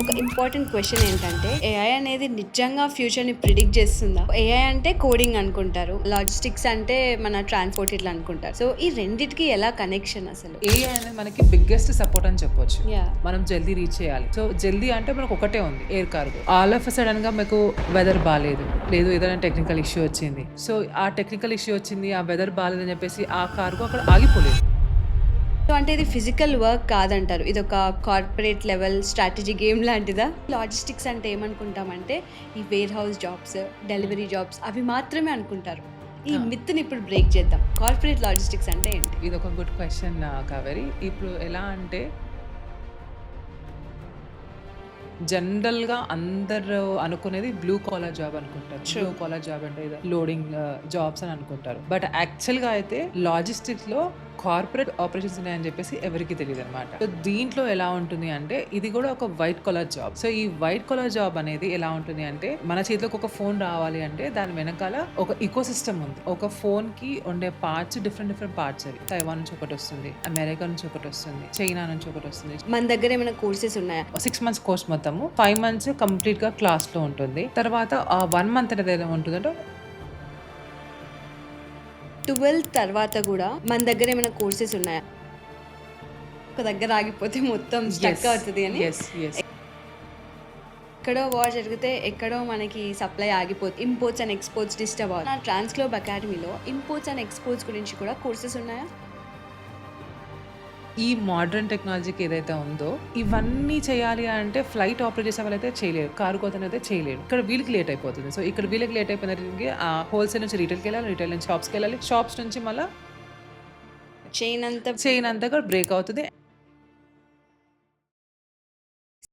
ఒక important question ఏంటంటే AI అనేది నిజంగా ఫ్యూచర్ ని ప్రిడిక్ట్ చేస్తుందా? ఏఐ అంటే కోడింగ్ అనుకుంటారు, లాజిస్టిక్స్ అంటే మన ట్రాన్స్పోర్ట్ ఇట్లా అనుకుంటారు. సో ఈ రెండిటికి ఎలా కనెక్షన్ అసలు? ఏఐ అనేది మనకి బిగ్గెస్ట్ సపోర్ట్ అని చెప్పొచ్చు. యా మనం జల్దీ రీచ్ చేయాలి. సో జల్దీ అంటే మనకు ఒకటే ఉంది, air cargo. All of sudden గా మీకు వెదర్ బాగాలేదు, లేదు ఏదైనా టెక్నికల్ ఇష్యూ వచ్చింది. సో ఆ టెక్నికల్ ఇష్యూ వచ్చింది, ఆ వెదర్ బాగాలేదని చెప్పేసి ఆ కార్గో అక్కడ ఆగిపోలేదు. సో అంటే ఇది ఫిజికల్ వర్క్ కాదంటారు, ఇది ఒక కార్పొరేట్ లెవెల్ స్ట్రాటజీ గేమ్ లాంటిదా? లాజిస్టిక్స్ అంటే ఏమనుకుంటామంటే ఈ warehouse jobs, delivery jobs అవి మాత్రమే అనుకుంటారు. ఈ మిత్ని ఇప్పుడు బ్రేక్ చేద్దాం. కార్పొరేట్ లాజిస్టిక్స్ అంటే ఏంటి? ఇది ఒక గుడ్ క్వశ్చన్ కావేరి. ఇప్పుడు ఎలా అంటే జనరల్గా అందరూ అనుకునేది బ్లూ కాలర్ జాబ్ అనుకుంటారు. True. బ్లూ కాలర్ జాబ్ అంటే లోడింగ్ జాబ్స్ అని అనుకుంటారు. బట్ యాక్చువల్గా అయితే లాజిస్టిక్స్ లో కార్పొరేట్ ఆపరేషన్స్ ఉన్నాయని చెప్పేసి ఎవరికి తెలియదు అనమాట. సో దీంట్లో ఎలా ఉంటుంది అంటే ఇది కూడా ఒక వైట్ కాలర్ జాబ్. సో ఈ వైట్ కాలర్ జాబ్ అనేది ఎలా ఉంటుంది అంటే మన చేతిలోకి ఒక ఫోన్ రావాలి అంటే దాని వెనకాల ఒక ఇకో సిస్టమ్ ఉంది. ఒక ఫోన్ కి ఉండే పార్ట్స్ డిఫరెంట్ పార్ట్స్. అవి తైవాన్ నుంచి ఒకటి వస్తుంది, అమెరికా నుంచి ఒకటి వస్తుంది, చైనా నుంచి ఒకటి వస్తుంది. మన దగ్గర ఏమైనా కోర్సెస్ ఉన్నాయా? 6 months కోర్స్ మొత్తము 5 months కంప్లీట్ గా క్లాస్ లో ఉంటుంది. తర్వాత ఆ 1 month అనేది ఎలా ఉంటుందంటే 12 తర్వాత కూడా మన దగ్గర ఏమైనా కోర్సెస్ ఉన్నాయా? ఒక దగ్గర ఆగిపోతే మొత్తం స్టక్ అవుతుంది అని. ఎక్కడో వార్ జరిగితే ఎక్కడో మనకి సప్లై ఆగిపోతుంది, ఇంపోర్ట్స్ అండ్ ఎక్స్పోర్ట్స్ డిస్టర్బ్ అవుతుంది. నా ట్రాన్స్గ్లోబ్ అకాడమీలో ఇంపోర్ట్స్ అండ్ ఎక్స్పోర్ట్స్ గురించి కూడా కోర్సెస్ ఉన్నాయా? ఈ మోడర్న్ టెక్నాలజీకి ఏదైతే ఉందో ఇవన్నీ చేయాలి అంటే ఫ్లైట్ ఆపరేట్ చేసే వాళ్ళైతే చేయలేరు, కార్గో అతను అయితే చేయలేరు. ఇక్కడ వీళ్ళకి లేట్ అయిపోతుంది. సో ఇక్కడ వీళ్ళకి లేట్ అయిపోయినకి ఆ హోల్సేల్ నుంచి రీటైల్కి వెళ్ళాలి, రీటైల్ నుంచి షాప్స్కి వెళ్ళాలి, షాప్స్ నుంచి మళ్ళీ చైన్ అంతా చైన్ అంతా కూడా బ్రేక్ అవుతుంది.